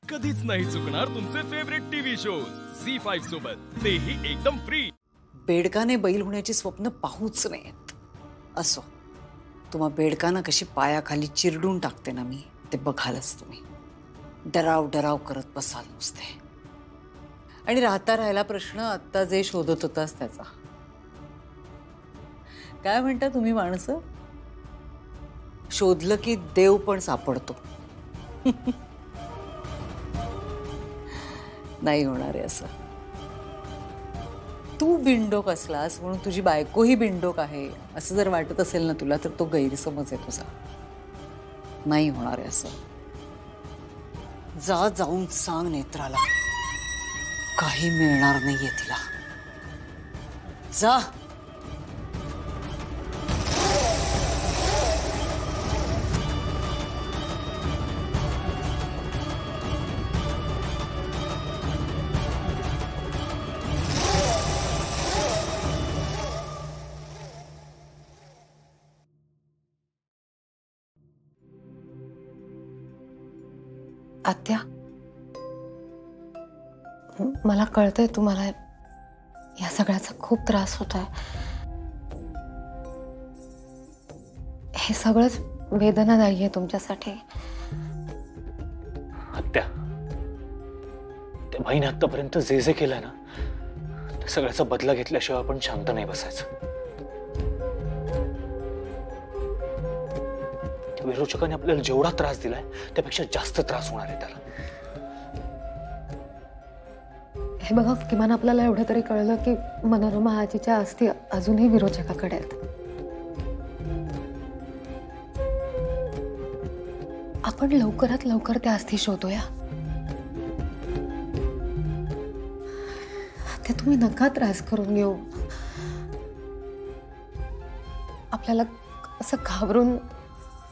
कधीच नाही चुकणार तुमचे फेवरेट टीव्ही शोज झी5 सोबत, तेही एकदम फ्री। बेडकाने बैल होण्याची स्वप्न पाहूच नयेत। असो, तुम्हा बेडकांना कशी पायाखाली चिरडून टाकते ना मी, ते बघालच तुम्ही। डराव डराव करत बसाल नुसते। आणि राहिला प्रश्न आत्ता जे शोधत होतास त्याचा। काय म्हणता तुम्ही माणसं? शोधलं की देव पण सापडतो। नाही होणार आहे असं। तू बिंडोक असलास म्हणून तुझी बायकोही बिंडोक आहे असं जर वाटत असेल ना तुला, तर तो गैरसमज आहे तुझा। नाही होणार आहे असं। जाऊन सांग नेत्राला, काही मिळणार नाहीये तिला। जा। आत्या, मला कळतंय तुम्हाला या सगळ्याचा खूप त्रास होतोय। हे सगळंच वेदनादायी आहे तुमच्यासाठी। आत्या, त्या बहिणी आतापर्यंत जे जे केलंय ना, त्या सगळ्याचा बदला घेतल्याशिवाय आपण शांत नाही बसायचं। विरोचकांनी आपल्याला जेवढा त्रास दिलाय त्यापेक्षा जास्त त्रास होणार आहे त्याला। हे बघा, किमान आपल्याला एवढं तरी कळलं की मनोरमा आजीच्या अस्थी अजूनही विरोचकाकडे आहेत। आपण लवकरात लवकर त्या अस्थी शोधूया। ते तुम्ही नका त्रास करून घेऊ। आपल्याला असं घाबरून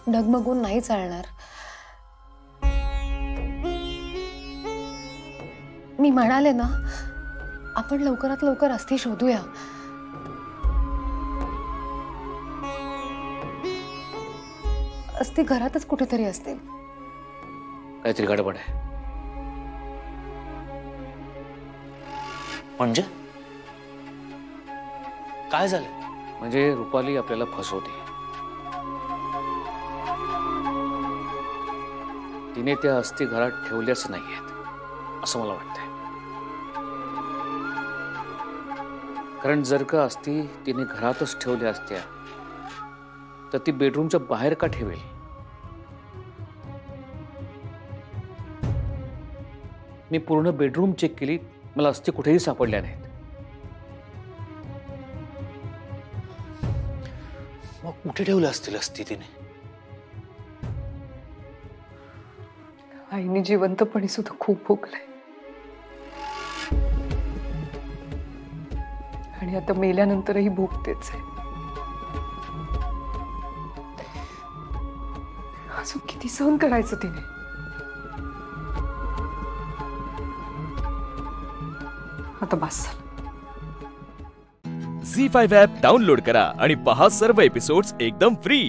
डगमगून नाही चालणार। मी म्हणाले ना, आपण लवकरात लवकर अस्थी शोधूया। अस्थी घरातच कुठेतरी असतील। काहीतरी गडबड आहे। म्हणजे काय झालं? म्हणजे रुपाली आपल्याला फसवते। तिने त्या अस्थी घरात ठेवल्याच नाहीयेत असं मला वाटतंय। कारण जर का अस्थी तिने घरातच ठेवल्या असत्या तर ती बेडरूमच्या बाहेर का ठेवेल? मी पूर्ण बेडरूम चेक केली, मला अस्थी कुठेही सापडल्या नाहीत। मग कुठे ठेवल्या असतील अस्थी तिने? आईने जिवंतपणी सुद्धा खूप भोगलंय, आणि आता मेल्यानंतरही भोगतेच आहे। अजून किती सहन करायचं तिने? आता बस। झी5 ॲप डाउनलोड करा आणि पहा सर्व एपिसोड्स एकदम फ्री।